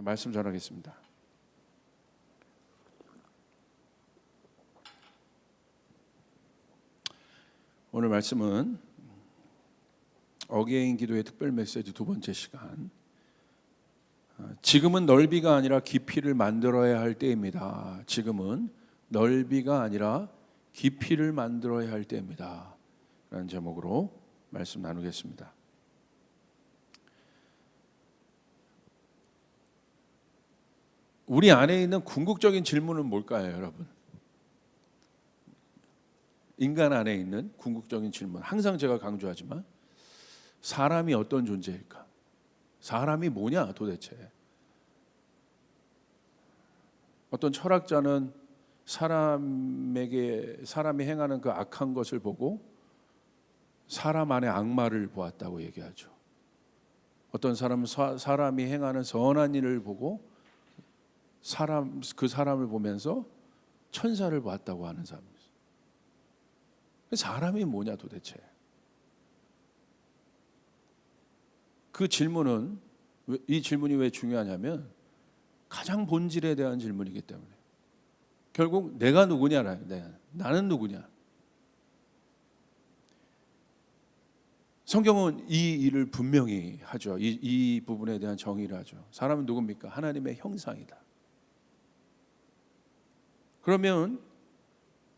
말씀 전하겠습니다. 오늘 말씀은 어게인 기도의 특별 메시지 두 번째 시간, 지금은 넓이가 아니라 깊이를 만들어야 할 때입니다. 지금은 넓이가 아니라 깊이를 만들어야 할 때입니다 라는 제목으로 말씀 나누겠습니다. 우리 안에 있는 궁극적인 질문은 뭘까요, 여러분? 인간 안에 있는 궁극적인 질문, 항상 제가 강조하지만 사람이 어떤 존재일까? 사람이 뭐냐 도대체? 어떤 철학자는 사람이 행하는 그 악한 것을 보고 사람 안에 악마를 보았다고 얘기하죠. 어떤 사람은 사람이 행하는 선한 일을 보고 그 사람을 보면서 천사를 보았다고 하는 사람이 있어요. 사람이 뭐냐 도대체? 그 질문은, 이 질문이 왜 중요하냐면 가장 본질에 대한 질문이기 때문에, 결국 내가 누구냐, 나는 누구냐. 성경은 이 일을 분명히 하죠. 이 부분에 대한 정의를 하죠. 사람은 누굽니까? 하나님의 형상이다. 그러면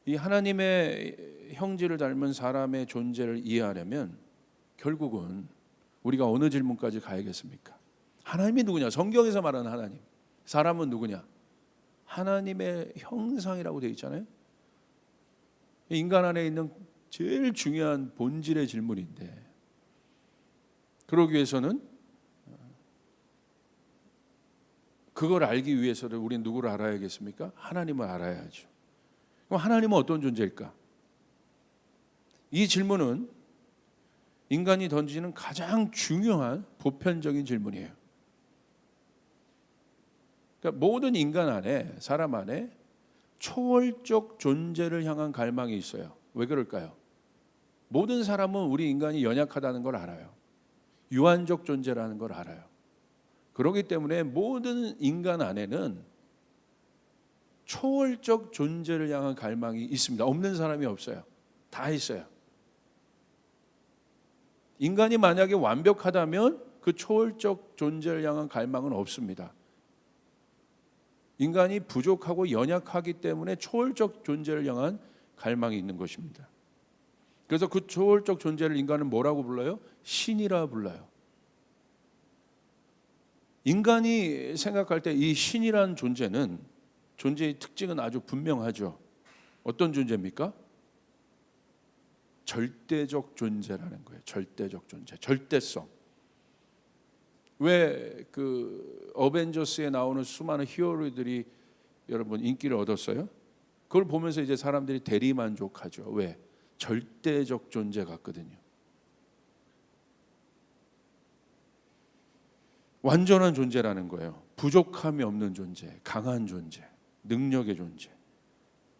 이 하나님의 형질을 닮은 사람의 존재를 이해하려면 결국은 우리가 어느 질문까지 가야겠습니까? 하나님이 누구냐? 성경에서 말하는 하나님. 사람은 누구냐? 하나님의 형상이라고 되어 있잖아요. 인간 안에 있는 제일 중요한 본질의 질문인데, 그러기 위해서는, 그걸 알기 위해서는 우리는 누구를 알아야겠습니까? 하나님을 알아야죠. 그럼 하나님은 어떤 존재일까? 이 질문은 인간이 던지는 가장 중요한 보편적인 질문이에요. 그러니까 모든 인간 안에, 사람 안에 초월적 존재를 향한 갈망이 있어요. 왜 그럴까요? 모든 사람은 우리 인간이 연약하다는 걸 알아요. 유한적 존재라는 걸 알아요. 그렇기 때문에 모든 인간 안에는 초월적 존재를 향한 갈망이 있습니다. 없는 사람이 없어요. 다 있어요. 인간이 만약에 완벽하다면 그 초월적 존재를 향한 갈망은 없습니다. 인간이 부족하고 연약하기 때문에 초월적 존재를 향한 갈망이 있는 것입니다. 그래서 그 초월적 존재를 인간은 뭐라고 불러요? 신이라 불러요. 인간이 생각할 때 이 신이라는 존재의 특징은 아주 분명하죠. 어떤 존재입니까? 절대적 존재라는 거예요. 절대적 존재, 절대성. 왜 그 어벤져스에 나오는 수많은 히어로들이 여러분 인기를 얻었어요? 그걸 보면서 이제 사람들이 대리만족하죠. 왜? 절대적 존재 같거든요. 완전한 존재라는 거예요. 부족함이 없는 존재, 강한 존재, 능력의 존재.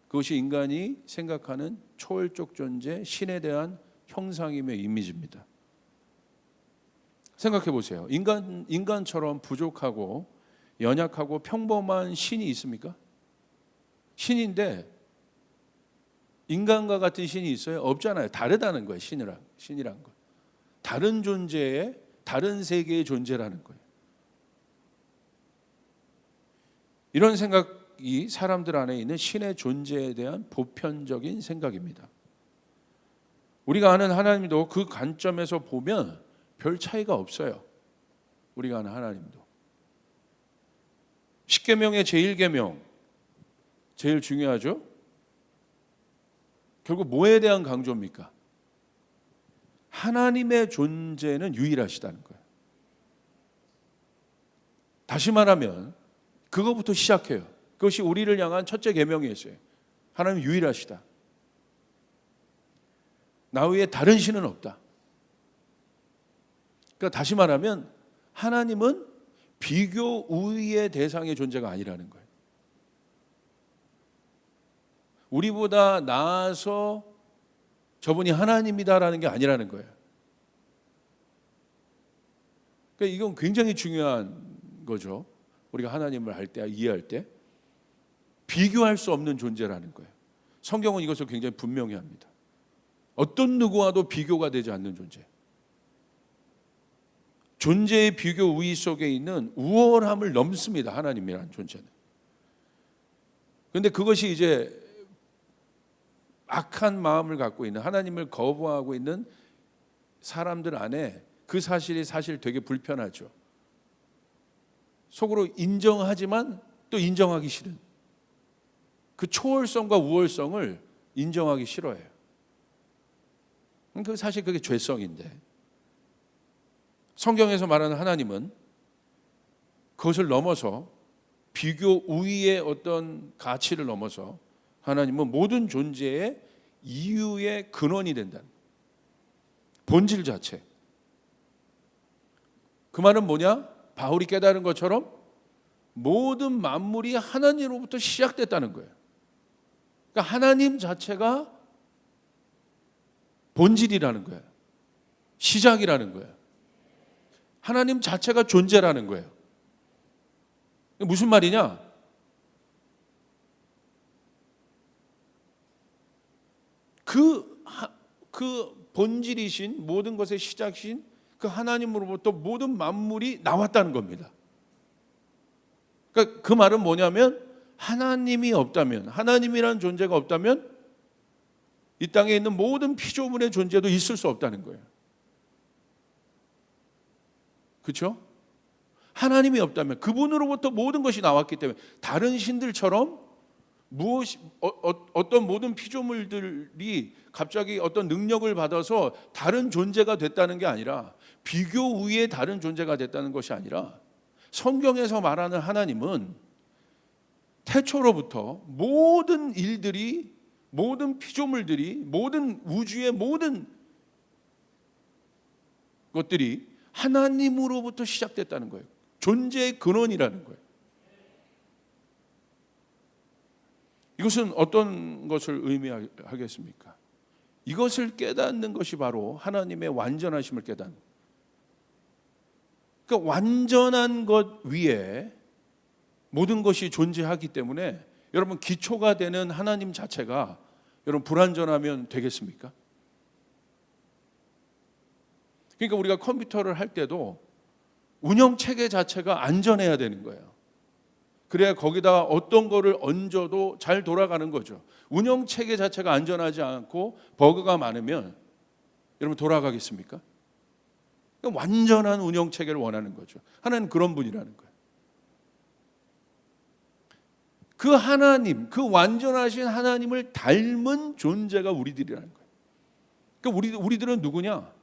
그것이 인간이 생각하는 초월적 존재, 신에 대한 형상임의 이미지입니다. 생각해 보세요. 인간처럼 부족하고 연약하고 평범한 신이 있습니까? 신인데 인간과 같은 신이 있어요? 없잖아요. 다르다는 거예요. 신이란 거. 다른 존재의, 다른 세계의 존재라는 거예요. 이런 생각이 사람들 안에 있는 신의 존재에 대한 보편적인 생각입니다. 우리가 아는 하나님도 그 관점에서 보면 별 차이가 없어요. 우리가 아는 하나님도. 십계명의 제1계명, 제일 중요하죠. 결국 뭐에 대한 강조입니까? 하나님의 존재는 유일하시다는 거예요. 다시 말하면 그거부터 시작해요. 그것이 우리를 향한 첫째 계명이었어요. 하나님 유일하시다. 나 외에 다른 신은 없다. 그러니까 다시 말하면 하나님은 비교 우위의 대상의 존재가 아니라는 거예요. 우리보다 나아서 저분이 하나님이다라는 게 아니라는 거예요. 그러니까 이건 굉장히 중요한 거죠. 우리가 하나님을 할 때, 이해할 때 비교할 수 없는 존재라는 거예요. 성경은 이것을 굉장히 분명히 합니다. 어떤 누구와도 비교가 되지 않는 존재. 존재의 비교 우위 속에 있는 우월함을 넘습니다. 하나님이라는 존재는. 그런데 그것이 이제 악한 마음을 갖고 있는, 하나님을 거부하고 있는 사람들 안에 그 사실이 사실 되게 불편하죠. 속으로 인정하지만 또 인정하기 싫은 그 초월성과 우월성을 인정하기 싫어해요. 사실 그게 죄성인데, 성경에서 말하는 하나님은 그것을 넘어서 비교 우위의 어떤 가치를 넘어서 하나님은 모든 존재의 이유의 근원이 된다는 본질 자체. 그 말은 뭐냐? 바울이 깨달은 것처럼 모든 만물이 하나님으로부터 시작됐다는 거예요. 그러니까 하나님 자체가 본질이라는 거예요. 시작이라는 거예요. 하나님 자체가 존재라는 거예요. 무슨 말이냐? 그 본질이신, 모든 것의 시작이신 그 하나님으로부터 모든 만물이 나왔다는 겁니다. 그러니까 그 말은 뭐냐면, 하나님이 없다면, 하나님이라는 존재가 없다면 이 땅에 있는 모든 피조물의 존재도 있을 수 없다는 거예요. 그렇죠? 하나님이 없다면, 그분으로부터 모든 것이 나왔기 때문에 다른 신들처럼 어떤 모든 피조물들이 갑자기 어떤 능력을 받아서 다른 존재가 됐다는 게 아니라, 비교 우위의 다른 존재가 됐다는 것이 아니라, 성경에서 말하는 하나님은 태초로부터 모든 일들이, 모든 피조물들이, 모든 우주의 모든 것들이 하나님으로부터 시작됐다는 거예요. 존재의 근원이라는 거예요. 이것은 어떤 것을 의미하겠습니까? 이것을 깨닫는 것이 바로 하나님의 완전하심을 깨닫는. 그러니까 완전한 것 위에 모든 것이 존재하기 때문에 여러분, 기초가 되는 하나님 자체가 여러분 불완전하면 되겠습니까? 그러니까 우리가 컴퓨터를 할 때도 운영 체계 자체가 안전해야 되는 거예요. 그래야 거기다가 어떤 거를 얹어도 잘 돌아가는 거죠. 운영 체계 자체가 안전하지 않고 버그가 많으면 여러분 돌아가겠습니까? 그러니까 완전한 운영 체계를 원하는 거죠. 하나님 그런 분이라는 거예요. 그 하나님, 그 완전하신 하나님을 닮은 존재가 우리들이라는 거예요. 그러니까 우리들은 누구냐?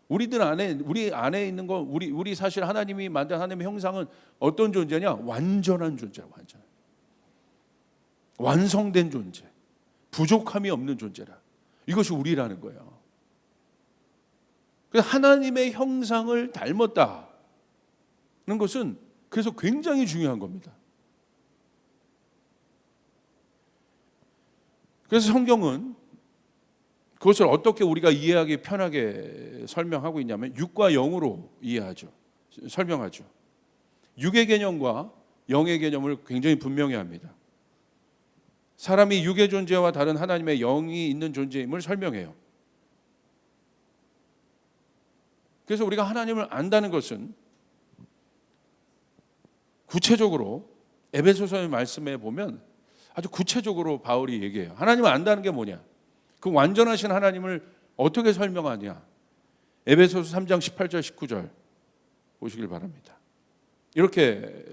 우리 안에 있는 거, 우리 사실 하나님이 만든 하나님의 형상은 어떤 존재냐? 완전한 존재야, 완전. 완성된 존재, 부족함이 없는 존재라. 이것이 우리라는 거예요. 그래서 하나님의 형상을 닮았다는 것은 그래서 굉장히 중요한 겁니다. 그래서 성경은 그것을 어떻게 우리가 이해하기 편하게 설명하고 있냐면 6과 0으로 이해하죠. 설명하죠. 6의 개념과 0의 개념을 굉장히 분명히 합니다. 사람이 6의 존재와 다른 하나님의 0이 있는 존재임을 설명해요. 그래서 우리가 하나님을 안다는 것은 구체적으로 에베소서의 말씀에 보면 아주 구체적으로 바울이 얘기해요. 하나님을 안다는 게 뭐냐? 그 완전하신 하나님을 어떻게 설명하냐? 에베소서 3장 18절 19절 보시길 바랍니다. 이렇게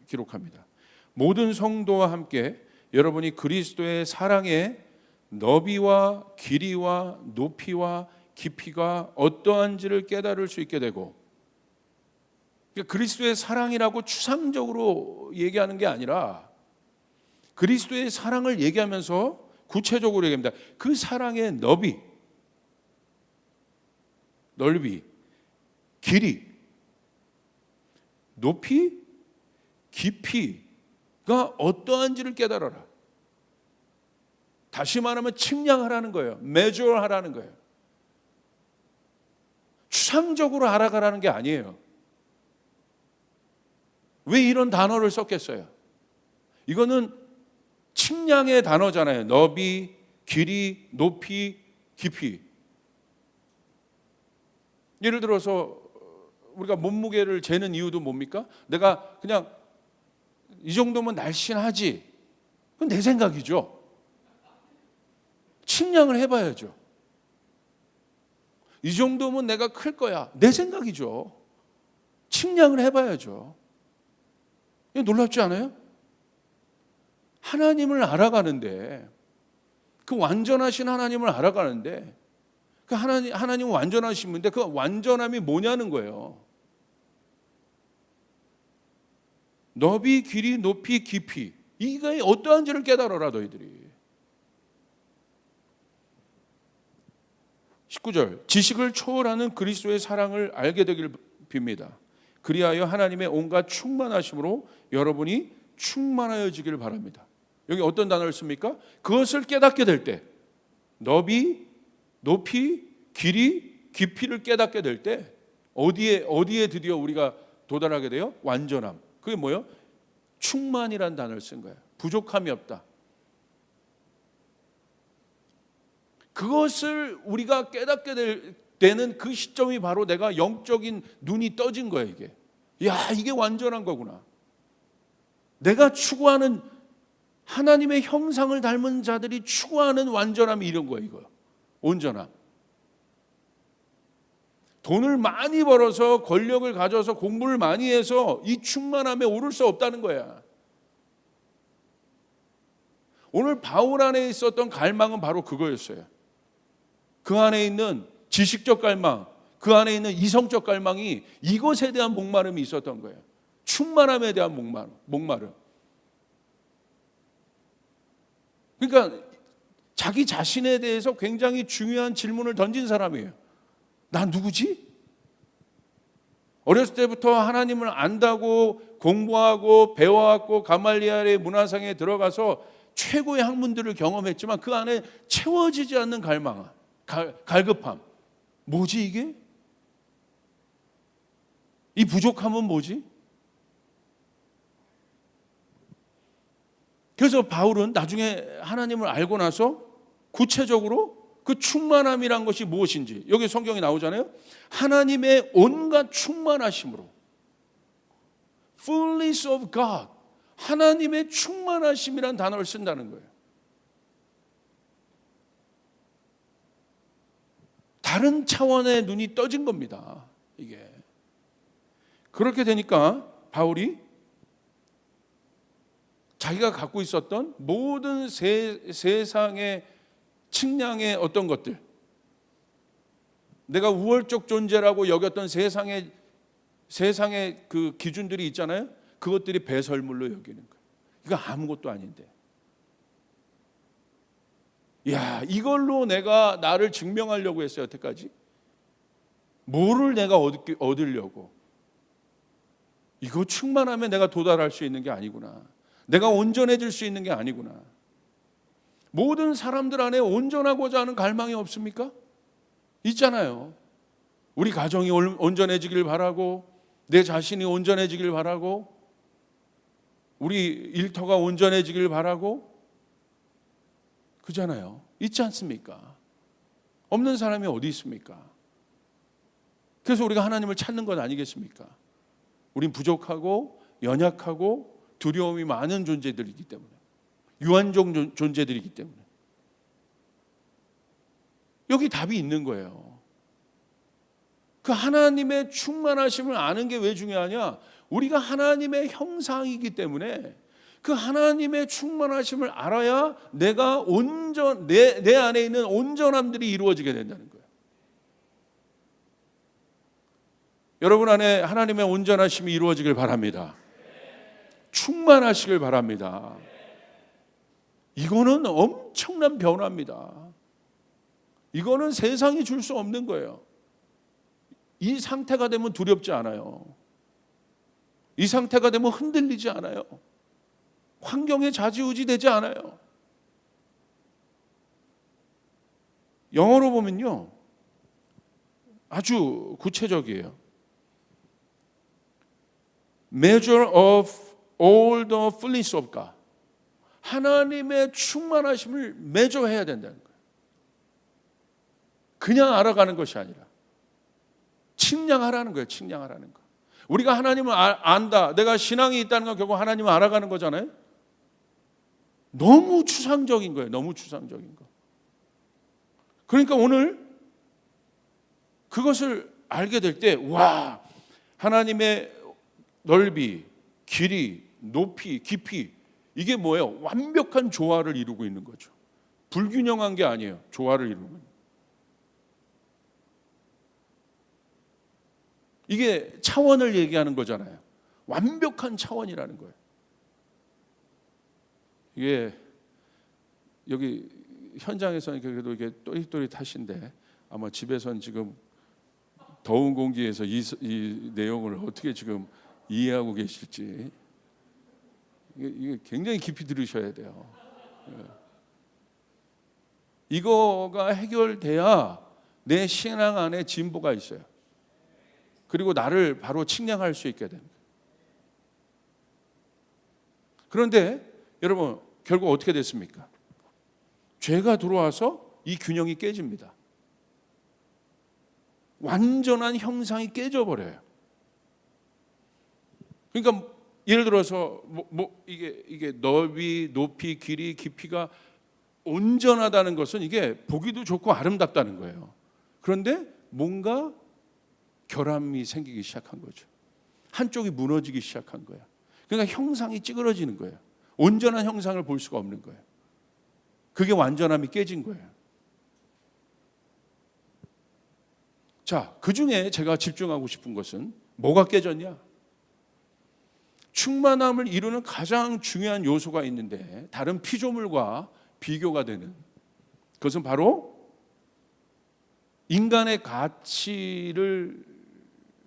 기록합니다. 모든 성도와 함께 여러분이 그리스도의 사랑의 너비와 길이와 높이와 깊이가 어떠한지를 깨달을 수 있게 되고, 그러니까 그리스도의 사랑이라고 추상적으로 얘기하는 게 아니라 그리스도의 사랑을 얘기하면서 구체적으로 얘기합니다. 그 사랑의 넓이, 길이, 높이, 깊이가 어떠한지를 깨달아라. 다시 말하면 측량하라는 거예요. measure하라는 거예요. 추상적으로 알아가라는 게 아니에요. 왜 이런 단어를 썼겠어요? 이거는 측량의 단어잖아요. 너비, 길이, 높이, 깊이. 예를 들어서 우리가 몸무게를 재는 이유도 뭡니까? 내가 그냥 이 정도면 날씬하지. 그건 내 생각이죠. 측량을 해봐야죠. 이 정도면 내가 클 거야. 내 생각이죠. 측량을 해봐야죠. 놀랍지 않아요? 하나님을 알아가는데, 그 완전하신 하나님을 알아가는데, 그 하나님은 완전하신 분인데 그 완전함이 뭐냐는 거예요. 너비, 길이, 높이, 깊이. 이게 어떠한지를 깨달아라 너희들이. 19절, 지식을 초월하는 그리스도의 사랑을 알게 되길 빕니다. 그리하여 하나님의 온갖 충만하심으로 여러분이 충만하여지길 바랍니다. 여기 어떤 단어를 씁니까? 그것을 깨닫게 될 때, 너비, 높이, 길이, 깊이를 깨닫게 될 때 어디에 드디어 우리가 도달하게 돼요? 완전함. 그게 뭐예요? 충만이라는 단어를 쓴 거예요. 부족함이 없다. 그것을 우리가 깨닫게 되는 그 시점이 바로 내가 영적인 눈이 떠진 거예요. 이게 완전한 거구나. 내가 추구하는 하나님의 형상을 닮은 자들이 추구하는 완전함이 이런 거예요. 이거 온전함. 돈을 많이 벌어서 권력을 가져서 공부를 많이 해서 이 충만함에 오를 수 없다는 거야. 오늘 바울 안에 있었던 갈망은 바로 그거였어요. 그 안에 있는 지식적 갈망, 그 안에 있는 이성적 갈망이 이것에 대한 목마름이 있었던 거예요. 충만함에 대한 목마름. 그러니까 자기 자신에 대해서 굉장히 중요한 질문을 던진 사람이에요. 난 누구지? 어렸을 때부터 하나님을 안다고 공부하고 배워왔고 가말리엘의 문화상에 들어가서 최고의 학문들을 경험했지만 그 안에 채워지지 않는 갈급함. 뭐지 이게? 이 부족함은 뭐지? 그래서 바울은 나중에 하나님을 알고 나서 구체적으로 그 충만함이란 것이 무엇인지 여기 성경에 나오잖아요. 하나님의 온갖 충만하심으로, fullness of God, 하나님의 충만하심이란 단어를 쓴다는 거예요. 다른 차원의 눈이 떠진 겁니다. 이게 그렇게 되니까 바울이 자기가 갖고 있었던 모든 세상의 측량의 어떤 것들, 내가 우월적 존재라고 여겼던 세상의 그 기준들이 있잖아요. 그것들이 배설물로 여기는 거예요. 이거 아무것도 아닌데. 이걸로 내가 나를 증명하려고 했어요. 여태까지 뭐를 내가 얻으려고. 이거 충만하면 내가 도달할 수 있는 게 아니구나. 내가 온전해질 수 있는 게 아니구나. 모든 사람들 안에 온전하고자 하는 갈망이 없습니까? 있잖아요. 우리 가정이 온전해지길 바라고, 내 자신이 온전해지길 바라고, 우리 일터가 온전해지길 바라고, 그잖아요. 있지 않습니까? 없는 사람이 어디 있습니까? 그래서 우리가 하나님을 찾는 것 아니겠습니까? 우린 부족하고 연약하고 두려움이 많은 존재들이기 때문에, 유한종 존재들이기 때문에 여기 답이 있는 거예요. 그 하나님의 충만하심을 아는 게 왜 중요하냐? 우리가 하나님의 형상이기 때문에 그 하나님의 충만하심을 알아야 내가 내 안에 있는 온전함들이 이루어지게 된다는 거예요. 여러분 안에 하나님의 온전하심이 이루어지길 바랍니다. 충만하시길 바랍니다. 이거는 엄청난 변화입니다. 이거는 세상이 줄 수 없는 거예요. 이 상태가 되면 두렵지 않아요. 이 상태가 되면 흔들리지 않아요. 환경에 좌지우지되지 않아요. 영어로 보면요, 아주 구체적이에요. measure of all the fullness of God. 하나님의 충만하심을 매조해야 된다는 거예요. 그냥 알아가는 것이 아니라 측량하라는 거예요. 측량하라는 거. 우리가 하나님을 안다, 내가 신앙이 있다는 건 결국 하나님을 알아가는 거잖아요. 너무 추상적인 거예요. 너무 추상적인 거. 그러니까 오늘 그것을 알게 될 때, 와, 하나님의 넓이, 길이, 높이, 깊이, 이게 뭐예요? 완벽한 조화를 이루고 있는 거죠. 불균형한 게 아니에요. 조화를 이루는 거예요. 이게 차원을 얘기하는 거잖아요. 완벽한 차원이라는 거예요. 이게 여기 현장에서는 그래도 이게 또릿또릿하신데 아마 집에서는 지금 더운 공기에서 이 내용을 어떻게 지금 이해하고 계실지 이게 굉장히 깊이 들으셔야 돼요. 이거가 해결돼야 내 신앙 안에 진보가 있어요. 그리고 나를 바로 측량할 수 있게 됩니다. 그런데 여러분 결국 어떻게 됐습니까? 죄가 들어와서 이 균형이 깨집니다. 완전한 형상이 깨져버려요. 그러니까 예를 들어서 이게 넓이, 높이, 길이, 깊이가 온전하다는 것은 이게 보기도 좋고 아름답다는 거예요. 그런데 뭔가 결함이 생기기 시작한 거죠. 한쪽이 무너지기 시작한 거예요. 그러니까 형상이 찌그러지는 거예요. 온전한 형상을 볼 수가 없는 거예요. 그게 완전함이 깨진 거예요. 자, 그 중에 제가 집중하고 싶은 것은 뭐가 깨졌냐? 충만함을 이루는 가장 중요한 요소가 있는데 다른 피조물과 비교가 되는 그것은 바로 인간의 가치를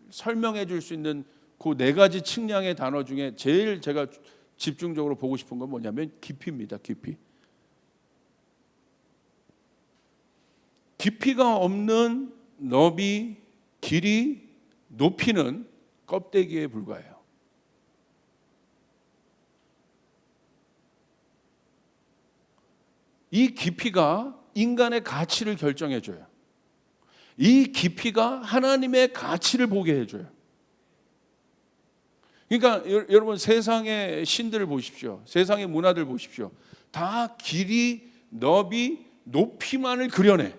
설명해 줄 수 있는 그 네 가지 측량의 단어 중에 제일 제가 집중적으로 보고 싶은 건 뭐냐면 깊이입니다. 깊이. 깊이가 없는 너비, 길이, 높이는 껍데기에 불과해요. 이 깊이가 인간의 가치를 결정해 줘요. 이 깊이가 하나님의 가치를 보게 해줘요. 그러니까 여러분 세상의 신들을 보십시오. 세상의 문화들 보십시오. 다 길이, 너비, 높이만을 그려내.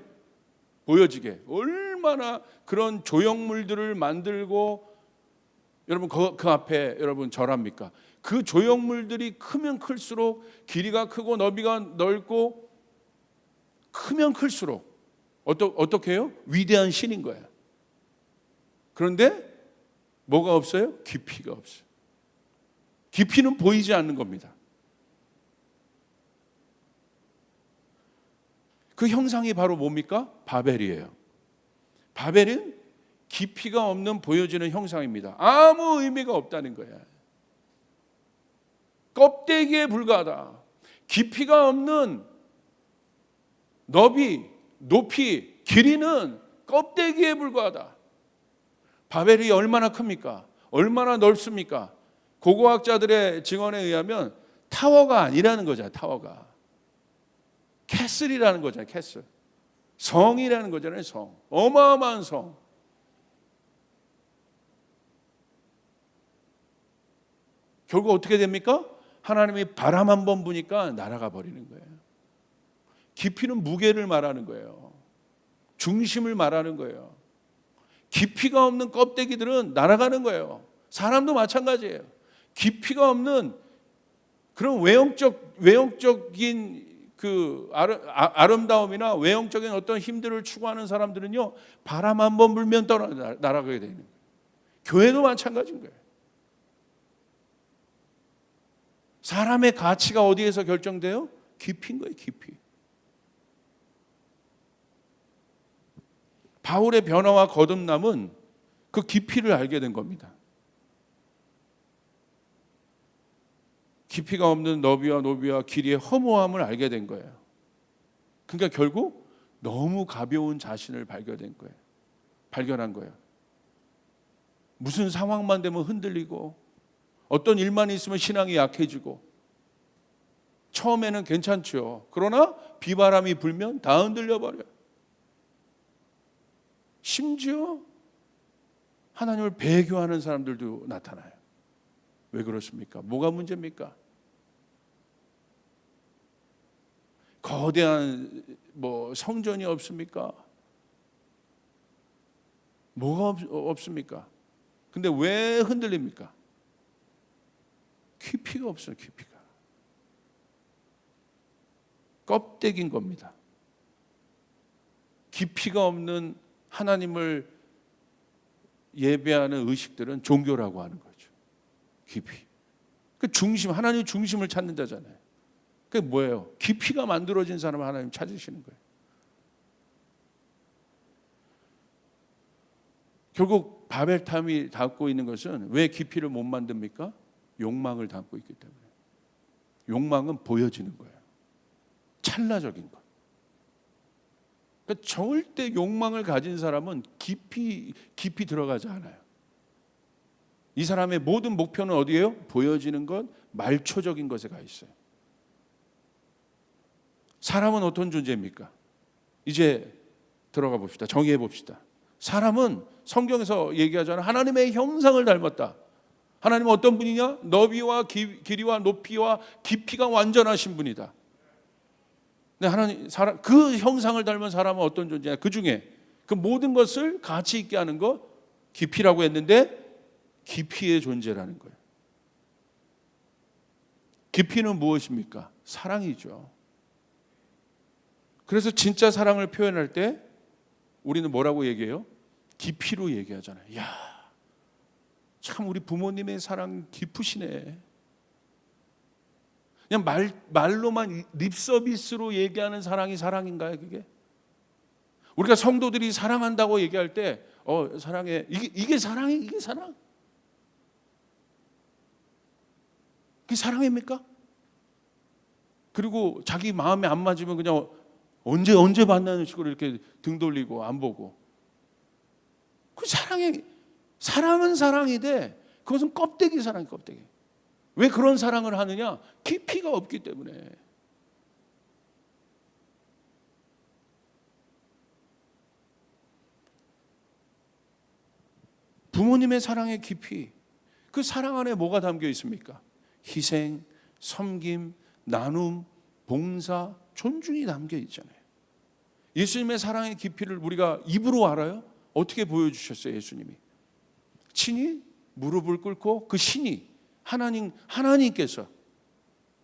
보여지게. 얼마나 그런 조형물들을 만들고 여러분 그 앞에 여러분 절합니까? 그 조형물들이 크면 클수록 길이가 크고 너비가 넓고 크면 클수록 어떻게 해요? 위대한 신인 거예요. 그런데 뭐가 없어요? 깊이가 없어요. 깊이는 보이지 않는 겁니다. 그 형상이 바로 뭡니까? 바벨이에요. 바벨은 깊이가 없는 보여지는 형상입니다. 아무 의미가 없다는 거야. 껍데기에 불과하다. 깊이가 없는 너비, 높이, 길이는 껍데기에 불과하다. 바벨이 얼마나 큽니까? 얼마나 넓습니까? 고고학자들의 증언에 의하면 타워가 아니라는 거잖아요. 타워가. 캐슬이라는 거잖아요. 캐슬. 성이라는 거잖아요. 성. 어마어마한 성. 결국 어떻게 됩니까? 하나님이 바람 한 번 부니까 날아가 버리는 거예요. 깊이는 무게를 말하는 거예요. 중심을 말하는 거예요. 깊이가 없는 껍데기들은 날아가는 거예요. 사람도 마찬가지예요. 깊이가 없는 그런 외형적인 그 아름다움이나 외형적인 어떤 힘들을 추구하는 사람들은요, 바람 한 번 불면 날아가게 되는 거예요. 교회도 마찬가지인 거예요. 사람의 가치가 어디에서 결정돼요? 깊이인 거예요. 깊이. 바울의 변화와 거듭남은 그 깊이를 알게 된 겁니다. 깊이가 없는 너비와 노비와 길이의 허무함을 알게 된 거예요. 그러니까 결국 너무 가벼운 자신을 발견한 거예요. 무슨 상황만 되면 흔들리고 어떤 일만 있으면 신앙이 약해지고 처음에는 괜찮죠. 그러나 비바람이 불면 다 흔들려 버려요. 심지어 하나님을 배교하는 사람들도 나타나요. 왜 그렇습니까? 뭐가 문제입니까? 거대한 성전이 없습니까? 뭐가 없습니까? 근데 왜 흔들립니까? 깊이가 없어요. 깊이가. 껍데기인 겁니다. 깊이가 없는 하나님을 예배하는 의식들은 종교라고 하는 거죠. 깊이. 그 중심, 하나님 중심을 찾는다잖아요. 그게 뭐예요? 깊이가 만들어진 사람을 하나님 찾으시는 거예요. 결국 바벨탑이 닫고 있는 것은 왜 깊이를 못 만듭니까? 욕망을 담고 있기 때문에. 욕망은 보여지는 거예요. 찰나적인 것. 그러니까 절대 욕망을 가진 사람은 깊이 들어가지 않아요. 이 사람의 모든 목표는 어디예요? 보여지는 것, 말초적인 것에 가 있어요. 사람은 어떤 존재입니까? 이제 들어가 봅시다. 정의해 봅시다. 사람은 성경에서 얘기하잖아요. 하나님의 형상을 닮았다. 하나님은 어떤 분이냐? 너비와 길이와 높이와 깊이가 완전하신 분이다. 근데 하나님, 그 형상을 닮은 사람은 어떤 존재냐? 그 중에 그 모든 것을 가치 있게 하는 거 깊이라고 했는데 깊이의 존재라는 거예요. 깊이는 무엇입니까? 사랑이죠. 그래서 진짜 사랑을 표현할 때 우리는 뭐라고 얘기해요? 깊이로 얘기하잖아요. 이야, 참 우리 부모님의 사랑 깊으시네. 그냥 말로만 립서비스로 얘기하는 사랑이 사랑인가요, 그게? 우리가 성도들이 사랑한다고 얘기할 때 사랑해. 이게 사랑이 이게 사랑? 그게 사랑입니까? 그리고 자기 마음에 안 맞으면 그냥 언제 만나는 식으로 이렇게 등 돌리고 안 보고. 그 사랑은 사랑이데 그것은 껍데기 사랑이 껍데기. 왜 그런 사랑을 하느냐? 깊이가 없기 때문에. 부모님의 사랑의 깊이, 그 사랑 안에 뭐가 담겨 있습니까? 희생, 섬김, 나눔, 봉사, 존중이 담겨 있잖아요. 예수님의 사랑의 깊이를 우리가 입으로 알아요? 어떻게 보여주셨어요, 예수님이? 친히 무릎을 꿇고 그 신이 하나님께서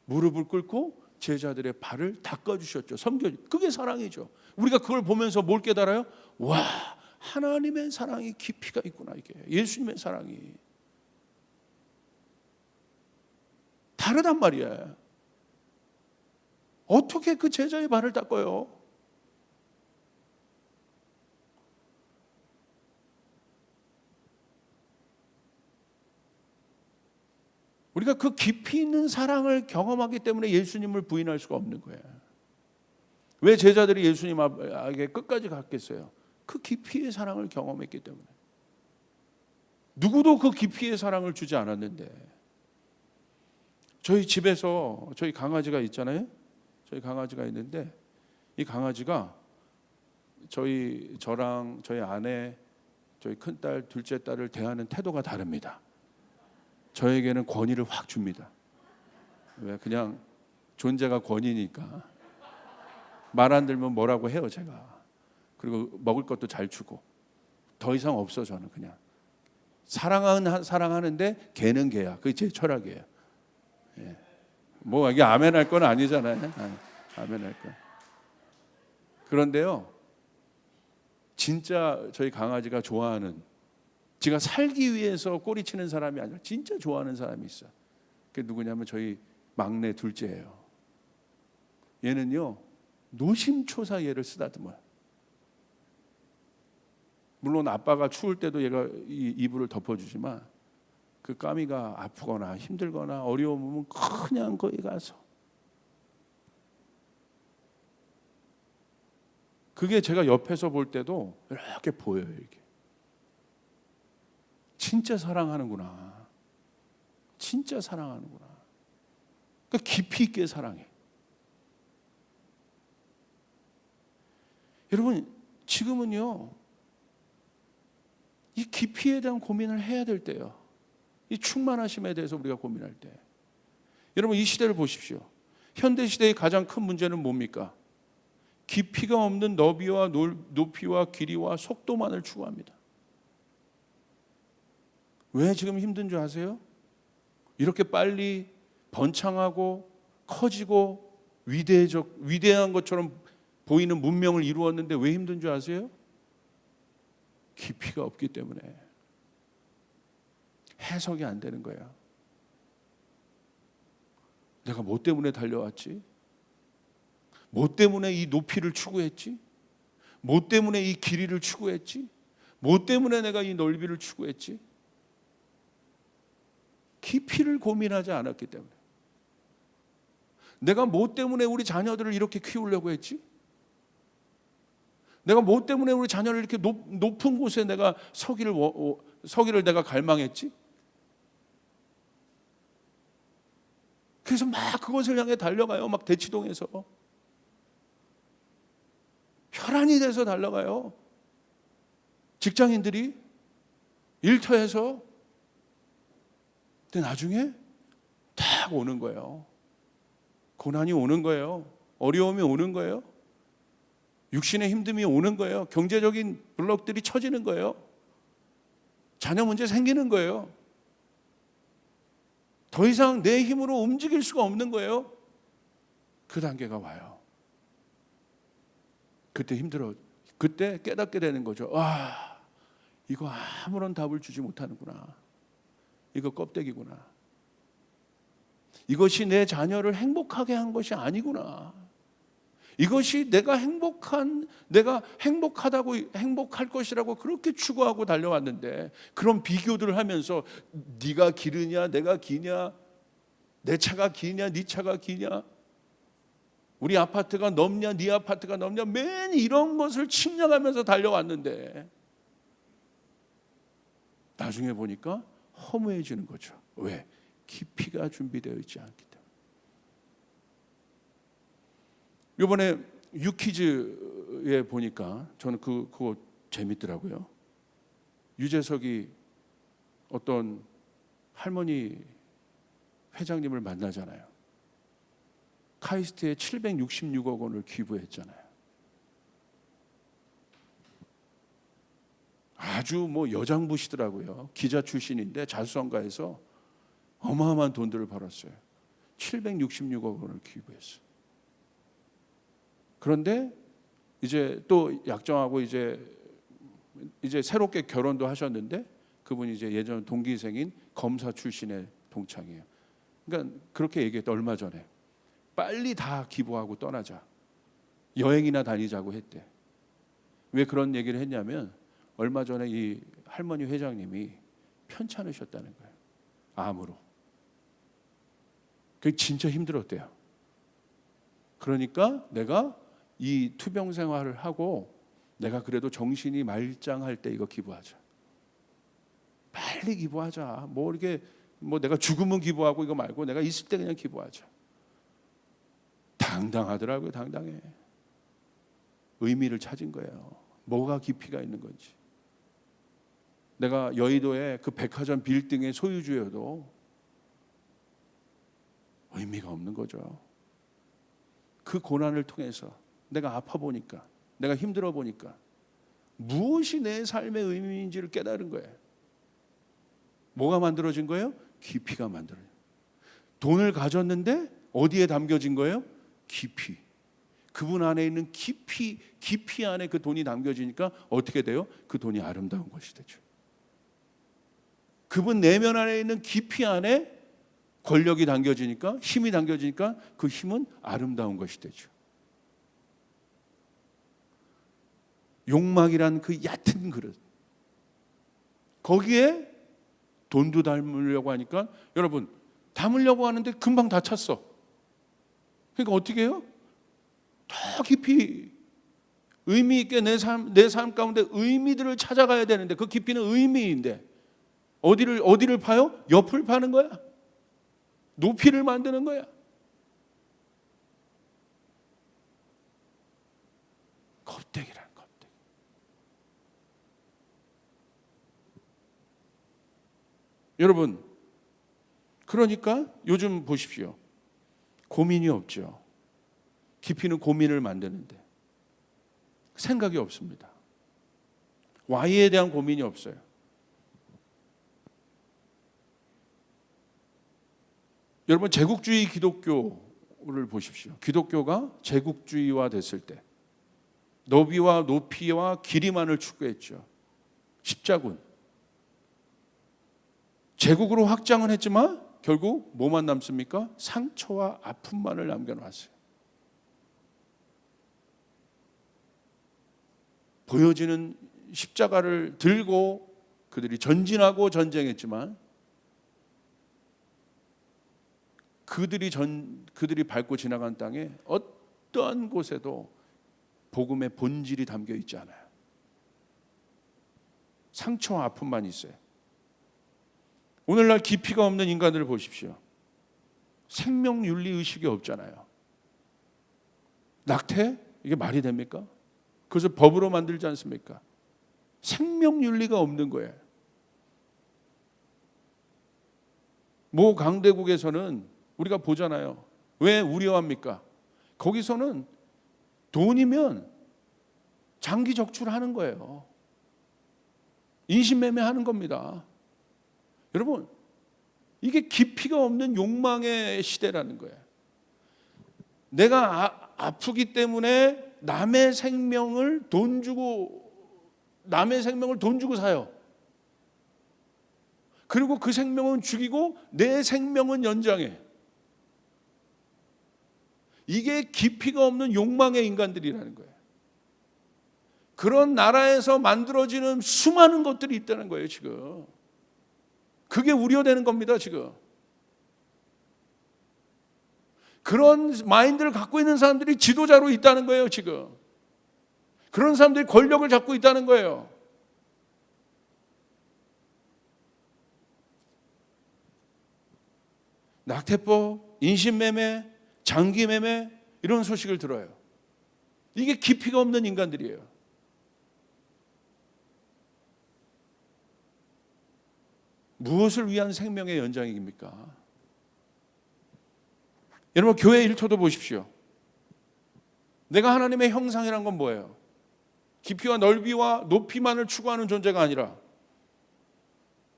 무릎을 꿇고 제자들의 발을 닦아주셨죠. 그게 사랑이죠. 우리가 그걸 보면서 뭘 깨달아요? 와, 하나님의 사랑이 깊이가 있구나. 이게 예수님의 사랑이 다르단 말이야. 어떻게 그 제자의 발을 닦아요? 우리가 그 깊이 있는 사랑을 경험하기 때문에 예수님을 부인할 수가 없는 거예요. 왜 제자들이 예수님에게 끝까지 갔겠어요? 그 깊이의 사랑을 경험했기 때문에. 누구도 그 깊이의 사랑을 주지 않았는데. 저희 집에서 저희 강아지가 있잖아요. 저희 강아지가 있는데 이 강아지가 저랑 저희 아내, 저희 큰딸, 둘째 딸을 대하는 태도가 다릅니다. 저에게는 권위를 확 줍니다. 왜? 그냥 존재가 권위니까. 말 안 들면 뭐라고 해요, 제가. 그리고 먹을 것도 잘 주고. 더 이상 없어, 저는 그냥. 사랑하는데 개는 개야. 그게 제 철학이에요. 예. 뭐 이게 아멘 할 건 아니잖아요. 아멘 할 건. 그런데요, 진짜 저희 강아지가 좋아하는, 제가 살기 위해서 꼬리치는 사람이 아니라 진짜 좋아하는 사람이 있어요. 그게 누구냐면 저희 막내 둘째예요. 얘는요, 노심초사 얘를 쓰다듬어요. 물론 아빠가 추울 때도 얘가 이 이불을 덮어주지만 그 까미가 아프거나 힘들거나 어려우면 그냥 거기 가서, 그게 제가 옆에서 볼 때도 이렇게 보여요. 이게 진짜 사랑하는구나. 진짜 사랑하는구나. 그러니까 깊이 있게 사랑해. 여러분, 지금은요, 이 깊이에 대한 고민을 해야 될 때요. 이 충만하심에 대해서 우리가 고민할 때. 여러분, 이 시대를 보십시오. 현대 시대의 가장 큰 문제는 뭡니까? 깊이가 없는 너비와 높이와 길이와 속도만을 추구합니다. 왜 지금 힘든 줄 아세요? 이렇게 빨리 번창하고 커지고 위대한 것처럼 보이는 문명을 이루었는데 왜 힘든 줄 아세요? 깊이가 없기 때문에. 해석이 안 되는 거야. 내가 뭐 때문에 달려왔지? 뭐 때문에 이 높이를 추구했지? 뭐 때문에 이 길이를 추구했지? 뭐 때문에 내가 이 넓이를 추구했지? 깊이를 고민하지 않았기 때문에. 내가 뭐 때문에 우리 자녀들을 이렇게 키우려고 했지? 내가 뭐 때문에 우리 자녀를 이렇게 높은 곳에 내가 서기를 내가 갈망했지? 그래서 막 그것을 향해 달려가요. 막 대치동에서 혈안이 돼서 달려가요. 직장인들이 일터에서. 근데 나중에 딱 오는 거예요. 고난이 오는 거예요. 어려움이 오는 거예요. 육신의 힘듦이 오는 거예요. 경제적인 블록들이 쳐지는 거예요. 자녀 문제 생기는 거예요. 더 이상 내 힘으로 움직일 수가 없는 거예요. 그 단계가 와요. 그때 힘들어. 그때 깨닫게 되는 거죠. 와, 이거 아무런 답을 주지 못하는구나. 이거 껍데기구나. 이것이 내 자녀를 행복하게 한 것이 아니구나. 이것이 내가 행복하다고, 행복할 것이라고 그렇게 추구하고 달려왔는데, 그런 비교들을 하면서 네가 기르냐, 내가 기냐, 내 차가 기냐, 네 차가 기냐, 우리 아파트가 넓냐, 네 아파트가 넓냐, 맨 이런 것을 측량하면서 달려왔는데 나중에 보니까 허무해지는 거죠. 왜? 깊이가 준비되어 있지 않기 때문에. 이번에 유퀴즈에 보니까 저는 그거 재밌더라고요. 유재석이 어떤 할머니 회장님을 만나잖아요. 카이스트에 766억 원을 기부했잖아요. 아주 여장부시더라고요. 기자 출신인데 자수성가해서 어마어마한 돈들을 벌었어요. 766억 원을 기부했어요. 그런데 이제 또 약정하고 이제 새롭게 결혼도 하셨는데, 그분이 이제 예전 동기생인 검사 출신의 동창이에요. 그러니까 그렇게 얘기했다. 얼마 전에 빨리 다 기부하고 떠나자, 여행이나 다니자고 했대. 왜 그런 얘기를 했냐면, 얼마 전에 이 할머니 회장님이 편찮으셨다는 거예요. 암으로. 그게 진짜 힘들었대요. 그러니까 내가 이 투병 생활을 하고 내가 그래도 정신이 말짱할 때 이거 기부하자. 빨리 기부하자. 내가 죽으면 기부하고 이거 말고 내가 있을 때 그냥 기부하자. 당당하더라고요. 당당해. 의미를 찾은 거예요. 뭐가 깊이가 있는 건지. 내가 여의도에 그 백화점 빌딩의 소유주여도 의미가 없는 거죠. 그 고난을 통해서 내가 아파 보니까, 내가 힘들어 보니까 무엇이 내 삶의 의미인지를 깨달은 거예요. 뭐가 만들어진 거예요? 깊이가 만들어진 거예요. 돈을 가졌는데 어디에 담겨진 거예요? 깊이. 그분 안에 있는 깊이 안에 그 돈이 담겨지니까 어떻게 돼요? 그 돈이 아름다운 것이 되죠. 그분 내면 안에 있는 깊이 안에 권력이 담겨지니까, 힘이 담겨지니까 그 힘은 아름다운 것이 되죠. 욕망이란 그 얕은 그릇, 거기에 돈도 담으려고 하니까, 여러분, 담으려고 하는데 금방 다 찼어. 그러니까 어떻게 해요? 더 깊이 의미 있게 내 삶 가운데 의미들을 찾아가야 되는데, 그 깊이는 의미인데 어디를 파요? 옆을 파는 거야. 높이를 만드는 거야. 겁대기라는 겁대기. 여러분, 그러니까 요즘 보십시오. 고민이 없죠. 깊이는 고민을 만드는데 생각이 없습니다. Y에 대한 고민이 없어요. 여러분, 제국주의 기독교를 보십시오. 기독교가 제국주의화 됐을 때 너비와 높이와 길이만을 추구했죠. 십자군. 제국으로 확장은 했지만 결국 뭐만 남습니까? 상처와 아픔만을 남겨놨어요. 보여지는 십자가를 들고 그들이 전진하고 전쟁했지만 그들이 밟고 지나간 땅에 어떠한 곳에도 복음의 본질이 담겨 있지 않아요. 상처와 아픔만 있어요. 오늘날 깊이가 없는 인간들을 보십시오. 생명윤리 의식이 없잖아요. 낙태? 이게 말이 됩니까? 그것을 법으로 만들지 않습니까? 생명윤리가 없는 거예요. 모 강대국에서는 우리가 보잖아요. 왜 우려합니까? 거기서는 돈이면 장기 적출하는 거예요. 인신매매하는 겁니다. 여러분, 이게 깊이가 없는 욕망의 시대라는 거예요. 내가 아프기 때문에 남의 생명을 돈 주고 사요. 그리고 그 생명은 죽이고 내 생명은 연장해. 이게 깊이가 없는 욕망의 인간들이라는 거예요. 그런 나라에서 만들어지는 수많은 것들이 있다는 거예요, 지금. 그게 우려되는 겁니다, 지금. 그런 마인드를 갖고 있는 사람들이 지도자로 있다는 거예요, 지금. 그런 사람들이 권력을 잡고 있다는 거예요. 낙태법, 인신매매, 장기매매 이런 소식을 들어요. 이게 깊이가 없는 인간들이에요. 무엇을 위한 생명의 연장입니까? 여러분, 교회 일터도 보십시오. 내가 하나님의 형상이란 건 뭐예요? 깊이와 넓이와 높이만을 추구하는 존재가 아니라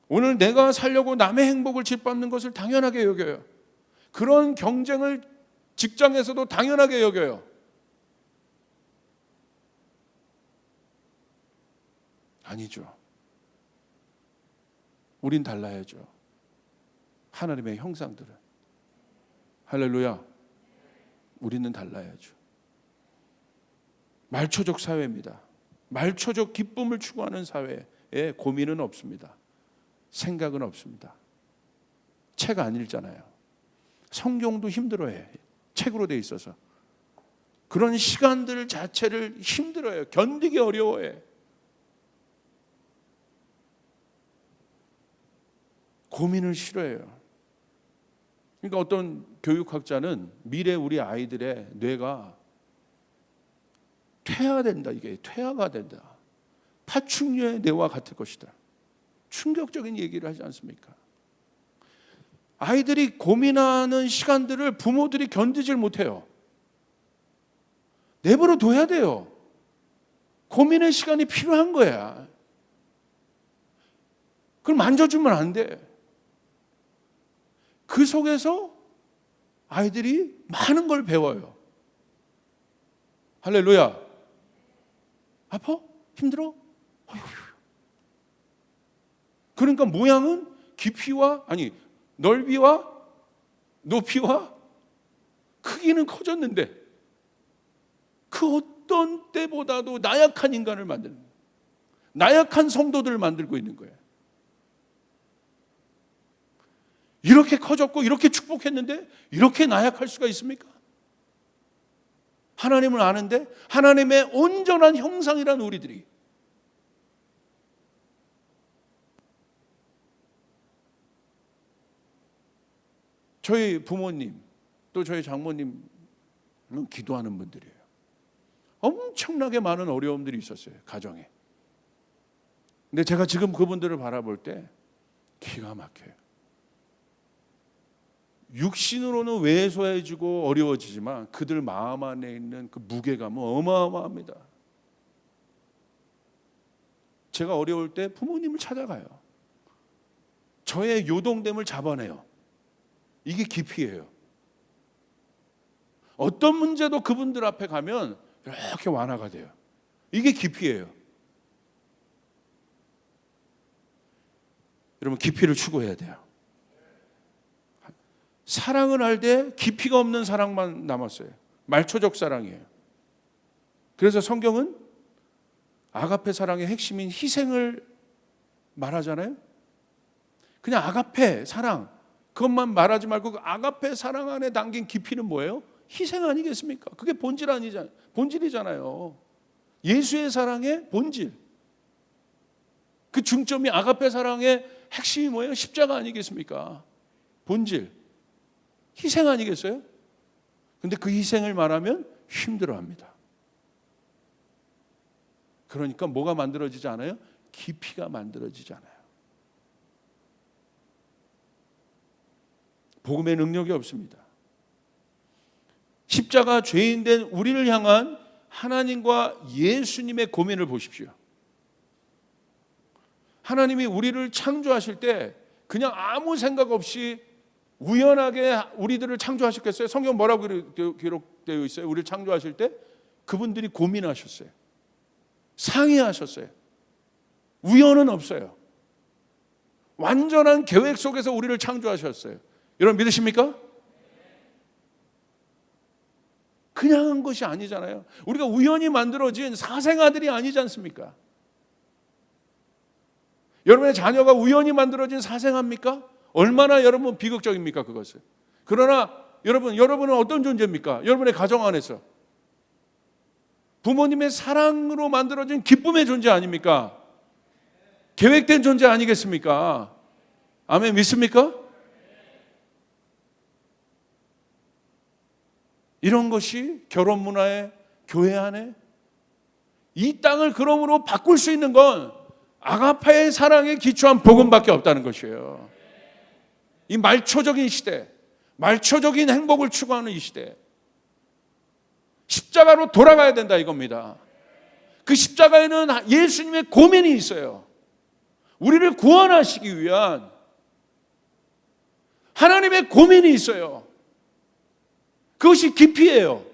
오늘 내가 살려고 남의 행복을 짓밟는 것을 당연하게 여겨요. 그런 경쟁을 직장에서도 당연하게 여겨요. 아니죠. 우린 달라야죠. 하나님의 형상들은. 할렐루야. 우리는 달라야죠. 말초적 사회입니다. 말초적 기쁨을 추구하는 사회에 고민은 없습니다. 생각은 없습니다. 책 안 읽잖아요. 성경도 힘들어해. 책으로 돼 있어서. 그런 시간들 자체를 힘들어요. 견디기 어려워해. 고민을 싫어해요. 그러니까 어떤 교육학자는 미래 우리 아이들의 뇌가 퇴화된다. 이게 퇴화가 된다. 파충류의 뇌와 같을 것이다. 충격적인 얘기를 하지 않습니까? 아이들이 고민하는 시간들을 부모들이 견디질 못해요. 내버려 둬야 돼요. 고민의 시간이 필요한 거야. 그걸 만져주면 안 돼. 그 속에서 아이들이 많은 걸 배워요. 할렐루야. 아파? 힘들어? 그러니까 모양은 넓이와 높이와 크기는 커졌는데 그 어떤 때보다도 나약한 인간을 만드는 거예요. 나약한 성도들을 만들고 있는 거예요. 이렇게 커졌고 이렇게 축복했는데 이렇게 나약할 수가 있습니까? 하나님을 아는데 하나님의 온전한 형상이란 우리들이 저희 부모님 또 저희 장모님은 기도하는 분들이에요. 엄청나게 많은 어려움들이 있었어요, 가정에. 근데 제가 지금 그분들을 바라볼 때 기가 막혀요. 육신으로는 왜소해지고 어려워지지만 그들 마음 안에 있는 그 무게감은 어마어마합니다. 제가 어려울 때 부모님을 찾아가요. 저의 요동됨을 잡아내요. 이게 깊이예요. 어떤 문제도 그분들 앞에 가면 이렇게 완화가 돼요. 이게 깊이예요. 여러분, 깊이를 추구해야 돼요. 사랑을 할 때 깊이가 없는 사랑만 남았어요. 말초적 사랑이에요. 그래서 성경은 아가페 사랑의 핵심인 희생을 말하잖아요. 그냥 아가페 사랑 그것만 말하지 말고 그 아가페 사랑 안에 담긴 깊이는 뭐예요? 희생 아니겠습니까? 그게 본질이잖아요. 예수의 사랑의 본질. 그 중점이 아가페 사랑의 핵심이 뭐예요? 십자가 아니겠습니까? 본질. 희생 아니겠어요? 근데 그 희생을 말하면 힘들어합니다. 그러니까 뭐가 만들어지지 않아요? 깊이가 만들어지지 않아요. 복음의 능력이 없습니다. 십자가 죄인된 우리를 향한 하나님과 예수님의 고민을 보십시오. 하나님이 우리를 창조하실 때 그냥 아무 생각 없이 우연하게 우리들을 창조하셨겠어요? 성경 뭐라고 기록되어 있어요? 우리를 창조하실 때 그분들이 고민하셨어요. 상의하셨어요. 우연은 없어요. 완전한 계획 속에서 우리를 창조하셨어요. 여러분 믿으십니까? 그냥 한 것이 아니잖아요. 우리가 우연히 만들어진 사생아들이 아니지 않습니까? 여러분의 자녀가 우연히 만들어진 사생아입니까? 얼마나 여러분 비극적입니까 그것은. 그러나 여러분은 어떤 존재입니까? 여러분의 가정 안에서 부모님의 사랑으로 만들어진 기쁨의 존재 아닙니까? 계획된 존재 아니겠습니까? 아멘, 믿습니까? 이런 것이 결혼 문화에, 교회 안에 이 땅을 그러므로 바꿀 수 있는 건 아가페의 사랑에 기초한 복음밖에 없다는 것이에요. 이 말초적인 시대, 말초적인 행복을 추구하는 이 시대, 십자가로 돌아가야 된다 이겁니다. 그 십자가에는 예수님의 고민이 있어요. 우리를 구원하시기 위한 하나님의 고민이 있어요. 그것이 깊이예요.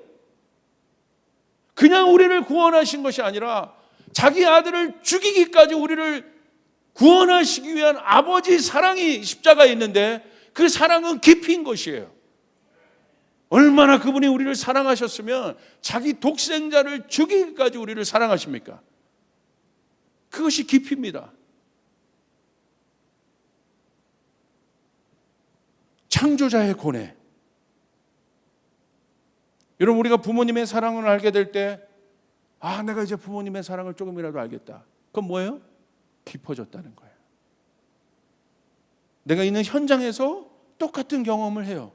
그냥 우리를 구원하신 것이 아니라 자기 아들을 죽이기까지 우리를 구원하시기 위한 아버지 사랑이 십자가에 있는데 그 사랑은 깊이인 것이에요. 얼마나 그분이 우리를 사랑하셨으면 자기 독생자를 죽이기까지 우리를 사랑하십니까? 그것이 깊이입니다. 창조자의 고뇌. 여러분, 우리가 부모님의 사랑을 알게 될 때, 내가 이제 부모님의 사랑을 조금이라도 알겠다. 그건 뭐예요? 깊어졌다는 거예요. 내가 있는 현장에서 똑같은 경험을 해요.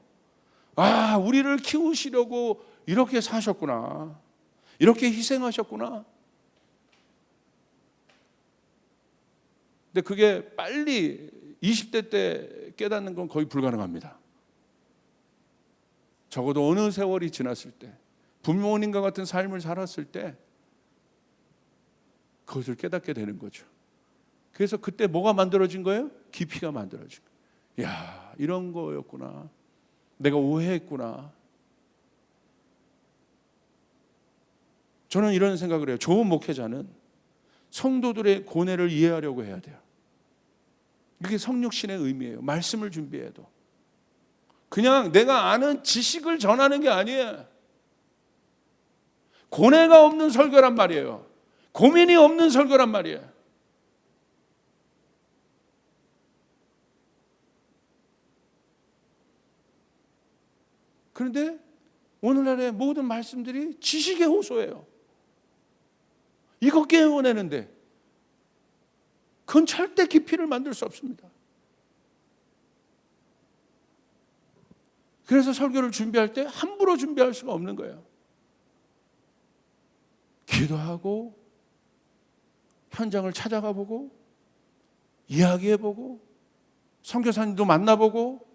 우리를 키우시려고 이렇게 사셨구나. 이렇게 희생하셨구나. 근데 그게 빨리 20대 때 깨닫는 건 거의 불가능합니다. 적어도 어느 세월이 지났을 때, 부모님과 같은 삶을 살았을 때 그것을 깨닫게 되는 거죠. 그래서 그때 뭐가 만들어진 거예요? 깊이가 만들어진 거예요. 야, 이런 거였구나. 내가 오해했구나. 저는 이런 생각을 해요. 좋은 목회자는 성도들의 고뇌를 이해하려고 해야 돼요. 이게 성육신의 의미예요. 말씀을 준비해도. 그냥 내가 아는 지식을 전하는 게 아니에요. 고뇌가 없는 설교란 말이에요. 고민이 없는 설교란 말이에요. 그런데 오늘날의 모든 말씀들이 지식의 호소예요. 이거 깨워내는데 그건 절대 깊이를 만들 수 없습니다. 그래서 설교를 준비할 때 함부로 준비할 수가 없는 거예요. 기도하고 현장을 찾아가 보고 이야기해 보고 선교사님도 만나보고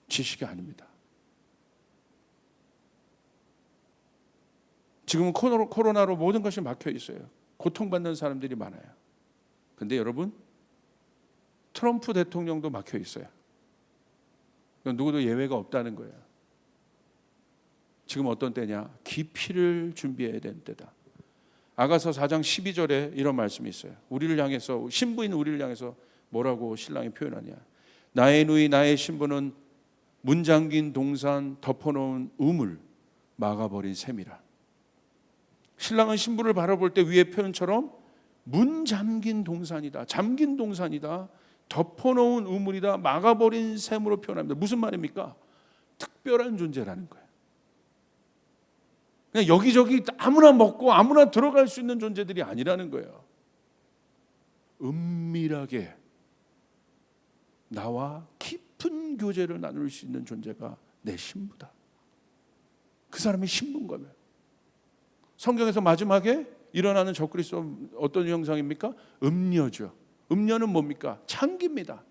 지식이 아닙니다. 지금은 코로나로 모든 것이 막혀 있어요. 고통받는 사람들이 많아요. 근데 여러분, 트럼프 대통령도 막혀 있어요. 누구도 예외가 없다는 거예요. 지금 어떤 때냐? 깊이를 준비해야 되는 때다. 아가서 4장 12절에 이런 말씀이 있어요. 우리를 향해서, 신부인 우리를 향해서 뭐라고 신랑이 표현하냐? 나의 누이 나의 신부는 문 잠긴 동산 덮어놓은 우물 막아버린 셈이라. 신랑은 신부를 바라볼 때 위의 표현처럼 문 잠긴 동산이다, 잠긴 동산이다, 덮어놓은 우물이다, 막아버린 셈으로 표현합니다. 무슨 말입니까? 특별한 존재라는 거예요. 그냥 여기저기 아무나 먹고 아무나 들어갈 수 있는 존재들이 아니라는 거예요. 은밀하게 나와 깊은 교제를 나눌 수 있는 존재가 내 신부다. 그 사람이 신부인 거예요. 성경에서 마지막에 일어나는 적그리스도 어떤 형상입니까? 음녀죠. 음녀는 뭡니까? 창기입니다.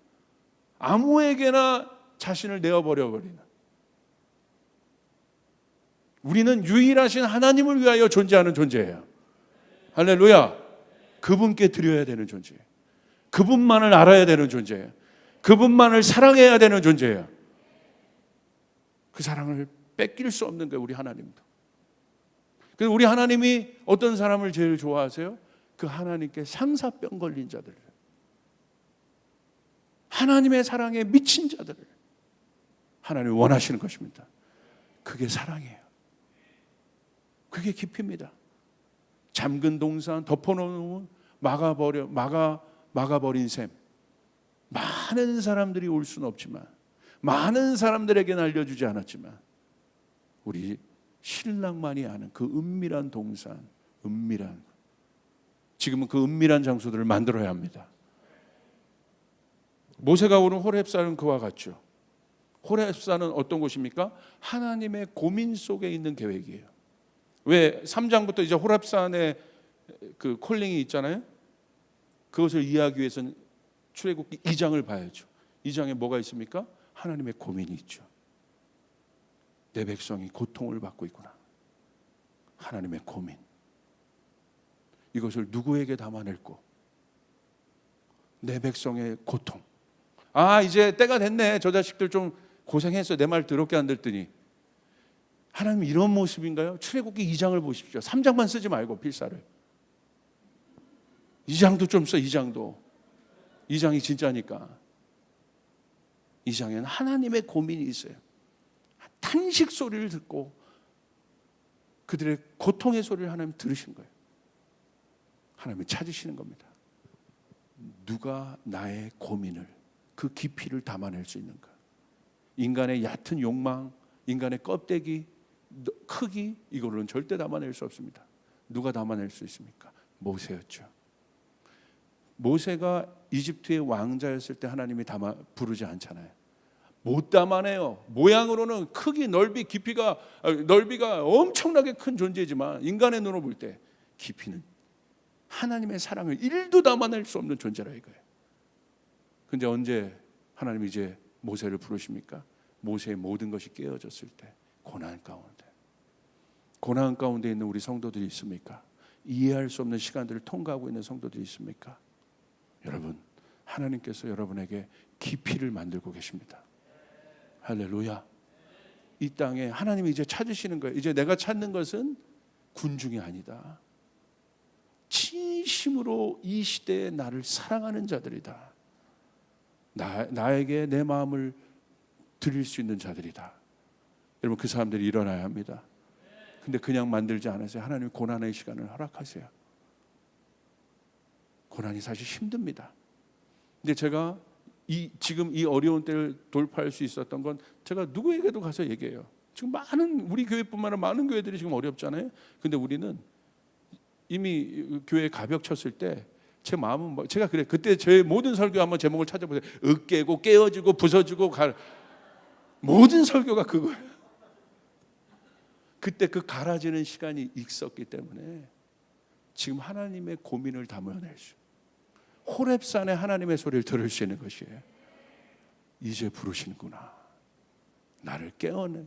아무에게나 자신을 내어버려 버리는. 우리는 유일하신 하나님을 위하여 존재하는 존재예요. 할렐루야. 그분께 드려야 되는 존재예요. 그분만을 알아야 되는 존재예요. 그분만을 사랑해야 되는 존재예요. 그 사랑을 뺏길 수 없는 거예요, 우리 하나님도. 그래서 우리 하나님이 어떤 사람을 제일 좋아하세요? 그 하나님께 상사병 걸린 자들, 하나님의 사랑에 미친 자들을 하나님이 원하시는 것입니다. 그게 사랑이에요. 그게 깊이입니다. 잠근 동산 덮어놓은 막아버린 셈. 많은 사람들이 올 수는 없지만, 많은 사람들에게는 알려주지 않았지만, 우리 신랑만이 아는 그 은밀한 동산, 지금은 그 은밀한 장소들을 만들어야 합니다. 모세가 오른 호렙산은 그와 같죠. 호렙산은 어떤 곳입니까? 하나님의 고민 속에 있는 계획이에요. 왜 3장부터 이제 호렙산에 그 콜링이 있잖아요. 그것을 이해하기 위해서는 출애굽기 2장을 봐야죠. 2장에 뭐가 있습니까? 하나님의 고민이 있죠. 내 백성이 고통을 받고 있구나. 하나님의 고민. 이것을 누구에게 담아낼고, 내 백성의 고통. 아, 이제 때가 됐네. 저 자식들 좀 고생했어. 내 말 더럽게 안 듣더니. 하나님 이런 모습인가요? 출애굽기 2장을 보십시오. 3장만 쓰지 말고 필사를. 2장도 좀 써. 2장도. 2장이 진짜니까. 2장에는 하나님의 고민이 있어요. 탄식 소리를 듣고 그들의 고통의 소리를 하나님 들으신 거예요. 하나님이 찾으시는 겁니다. 누가 나의 고민을, 그 깊이를 담아낼 수 있는가? 인간의 얕은 욕망, 인간의 껍데기, 크기, 이거로는 절대 담아낼 수 없습니다. 누가 담아낼 수 있습니까? 모세였죠. 모세가 이집트의 왕자였을 때 하나님이 부르지 않잖아요. 못 담아내요. 모양으로는 크기, 넓이가 엄청나게 큰 존재지만 인간의 눈으로 볼 때 깊이는 하나님의 사랑을 1도 담아낼 수 없는 존재라 이거예요. 근데 언제 하나님이 이제 모세를 부르십니까? 모세의 모든 것이 깨어졌을 때, 고난 가운데 있는 우리 성도들이 있습니까? 이해할 수 없는 시간들을 통과하고 있는 성도들이 있습니까? 여러분, 하나님께서 여러분에게 깊이를 만들고 계십니다. 할렐루야. 이 땅에 하나님이 이제 찾으시는 거예요. 이제 내가 찾는 것은 군중이 아니다. 진심으로 이 시대에 나를 사랑하는 자들이다. 나에게 내 마음을 드릴 수 있는 자들이다. 여러분, 그 사람들이 일어나야 합니다. 근데 그냥 만들지 않으세요. 하나님이 고난의 시간을 허락하세요. 고난이 사실 힘듭니다. 근데 제가 지금 이 어려운 때를 돌파할 수 있었던 건 제가 누구에게도 가서 얘기해요. 지금 우리 교회뿐만 아니라 많은 교회들이 지금 어렵잖아요. 근데 우리는 이미 교회 가벽 쳤을 때 제 마음은 뭐 제가 그래. 그때 제 모든 설교 한번 제목을 찾아보세요. 으깨고 깨어지고 부서지고 모든 설교가 그거예요. 그때 그 갈아지는 시간이 있었기 때문에 지금 하나님의 고민을 담아낼 수, 호렙산에 하나님의 소리를 들을 수 있는 것이에요. 이제 부르시는구나. 나를 깨어내.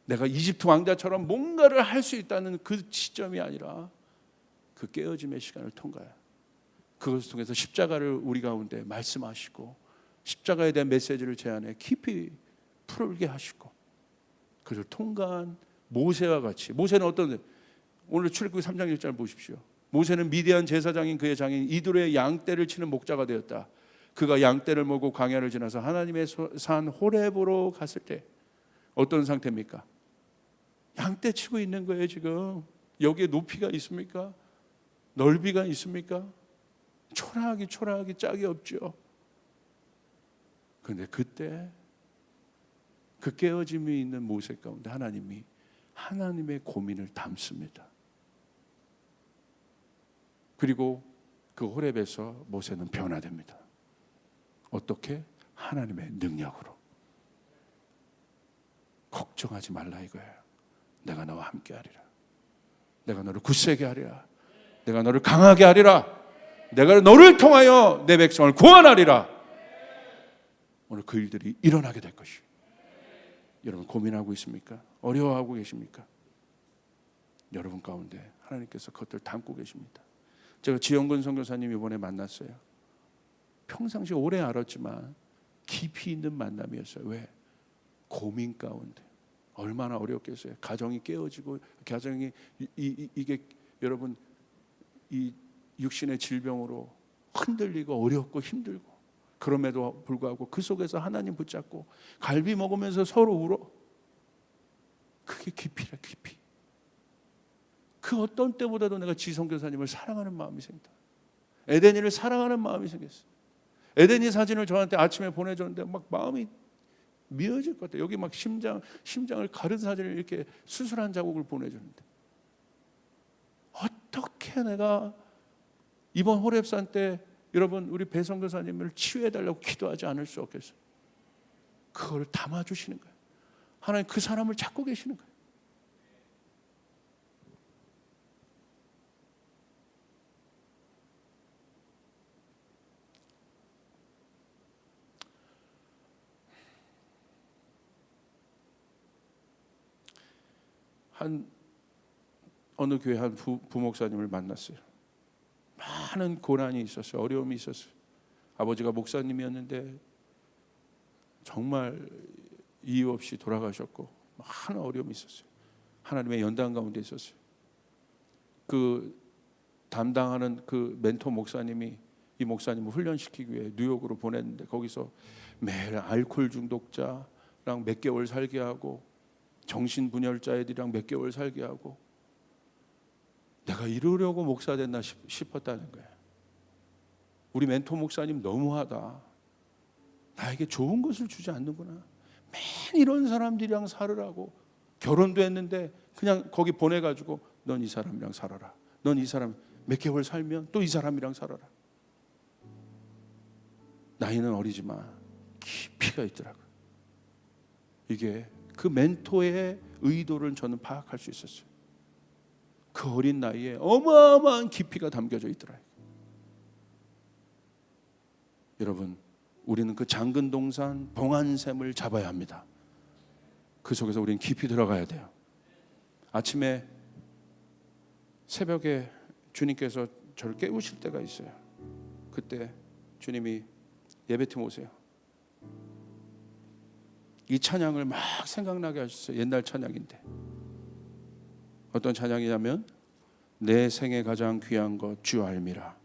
내가 이집트 왕자처럼 뭔가를 할 수 있다는 그 시점이 아니라 그 깨어짐의 시간을 통과해. 그것을 통해서 십자가를 우리 가운데 말씀하시고 십자가에 대한 메시지를 제 안에 깊이 풀게 하시고 그것을 통과한 모세와 같이. 모세는 어떤, 오늘 출애굽기 3장 1절 보십시오. 모세는 미디안 제사장인 그의 장인 이드로의 양떼를 치는 목자가 되었다. 그가 양떼를 몰고 광야를 지나서 하나님의 산 호렙으로 갔을 때 어떤 상태입니까? 양떼 치고 있는 거예요. 지금 여기에 높이가 있습니까? 넓이가 있습니까? 초라하기 짝이 없죠. 그런데 그때 그 깨어짐이 있는 모세 가운데 하나님이 하나님의 고민을 담습니다. 그리고 그 호렙에서 모세는 변화됩니다. 어떻게? 하나님의 능력으로. 걱정하지 말라 이거예요. 내가 너와 함께 하리라. 내가 너를 굳세게 하리라. 내가 너를 강하게 하리라. 내가 너를 통하여 내 백성을 구원하리라. 오늘 그 일들이 일어나게 될 것이에요. 여러분 고민하고 있습니까? 어려워하고 계십니까? 여러분 가운데 하나님께서 그것들 담고 계십니다. 제가 지영근 선교사님 이번에 만났어요. 평상시 오래 알았지만 깊이 있는 만남이었어요. 왜? 고민 가운데. 얼마나 어렵겠어요. 가정이 깨어지고 가정이 이게 여러분 이 육신의 질병으로 흔들리고 어렵고 힘들고 그럼에도 불구하고 그 속에서 하나님 붙잡고 갈비 먹으면서 서로 울어. 그게 깊이라 깊이. 그 어떤 때보다도 내가 지성교사님을 사랑하는 마음이 생긴다. 에덴이를 사랑하는 마음이 생겼어요. 에덴이 사진을 저한테 아침에 보내줬는데 막 마음이 미어질 것 같아요. 여기 막 심장을 가른 사진을 이렇게 수술한 자국을 보내줬는데 어떻게 내가 이번 호렙산 때 여러분 우리 배성교사님을 치유해달라고 기도하지 않을 수 없겠어요. 그걸 담아주시는 거예요. 하나님 그 사람을 찾고 계시는 거예요. 어느 교회 한 부목사님을 만났어요. 많은 고난이 있었어요. 어려움이 있었어요. 아버지가 목사님이었는데 정말 이유 없이 돌아가셨고 많은 어려움이 있었어요. 하나님의 연단 가운데 있었어요. 그 담당하는 그 멘토 목사님이 이 목사님을 훈련시키기 위해 뉴욕으로 보냈는데 거기서 매일 알코올 중독자랑 몇 개월 살게 하고 정신분열자 애들이랑 몇 개월 살게 하고 내가 이러려고 목사 됐나 싶었다는 거예요. 우리 멘토 목사님 너무하다. 나에게 좋은 것을 주지 않는구나. 맨 이런 사람들이랑 살으라고. 결혼도 했는데 그냥 거기 보내가지고 넌 이 사람이랑 살아라. 넌 이 사람 몇 개월 살면 또 이 사람이랑 살아라. 나이는 어리지만 깊이가 있더라고요. 이게 그 멘토의 의도를 저는 파악할 수 있었어요. 그 어린 나이에 어마어마한 깊이가 담겨져 있더라고요. 여러분 우리는 그 장근동산 봉안샘을 잡아야 합니다. 그 속에서 우리는 깊이 들어가야 돼요. 아침에 새벽에 주님께서 저를 깨우실 때가 있어요. 그때 주님이 예배팀 오세요. 이 찬양을 막 생각나게 하셨어요. 옛날 찬양인데 어떤 찬양이냐면 내 생에 가장 귀한 것 주 알미라.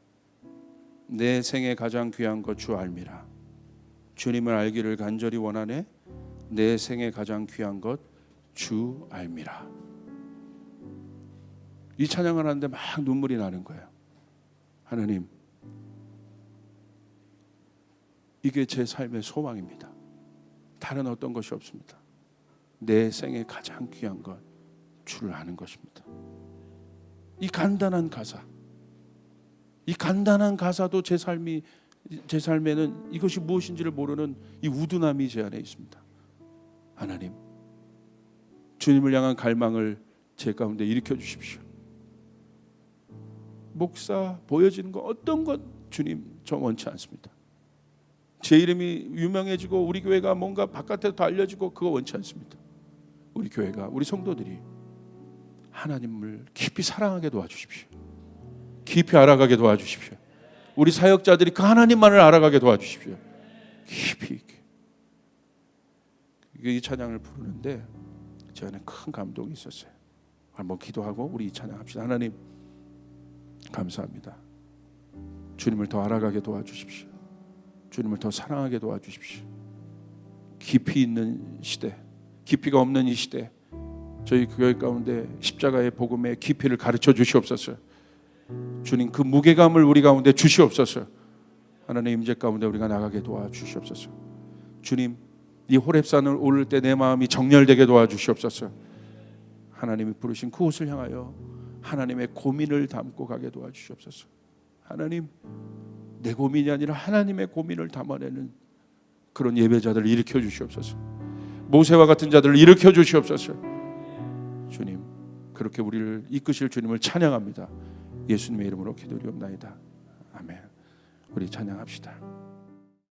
내 생에 가장 귀한 것 주 알미라. 주님을 알기를 간절히 원하네. 내 생에 가장 귀한 것 주 알미라. 이 찬양을 하는데 막 눈물이 나는 거예요. 하나님, 이게 제 삶의 소망입니다. 다른 어떤 것이 없습니다. 내 생에 가장 귀한 것 주를 아는 것입니다. 이 간단한 가사, 이 간단한 가사도 제 삶에는 이것이 무엇인지를 모르는 이 우둔함이 제 안에 있습니다. 하나님, 주님을 향한 갈망을 제 가운데 일으켜 주십시오. 목사 보여지는 거 어떤 것 주님 저 원치 않습니다. 제 이름이 유명해지고 우리 교회가 뭔가 바깥에서 더 알려지고 그거 원치 않습니다. 우리 교회가, 우리 성도들이 하나님을 깊이 사랑하게 도와주십시오. 깊이 알아가게 도와주십시오. 우리 사역자들이 그 하나님만을 알아가게 도와주십시오. 깊이. 이 찬양을 부르는데 제 안에 큰 감동이 있었어요. 한번 기도하고 우리 이 찬양합시다. 하나님 감사합니다. 주님을 더 알아가게 도와주십시오. 주님을 더 사랑하게 도와주십시오. 깊이 있는 시대, 깊이가 없는 이 시대, 저희 교회 가운데 십자가의 복음의 깊이를 가르쳐 주시옵소서. 주님, 그 무게감을 우리 가운데 주시옵소서. 하나님 임재 가운데 우리가 나가게 도와주시옵소서. 주님, 이 호렙산을 오를 때 내 마음이 정렬되게 도와주시옵소서. 하나님이 부르신 그곳을 향하여 하나님의 고민을 담고 가게 도와주시옵소서. 하나님, 내 고민이 아니라 하나님의 고민을 담아내는 그런 예배자들을 일으켜 주시옵소서. 모세와 같은 자들을 일으켜 주시옵소서. 주님, 그렇게 우리를 이끄실 주님을 찬양합니다. 예수님의 이름으로 기도드리옵나이다. 아멘. 우리 찬양합시다.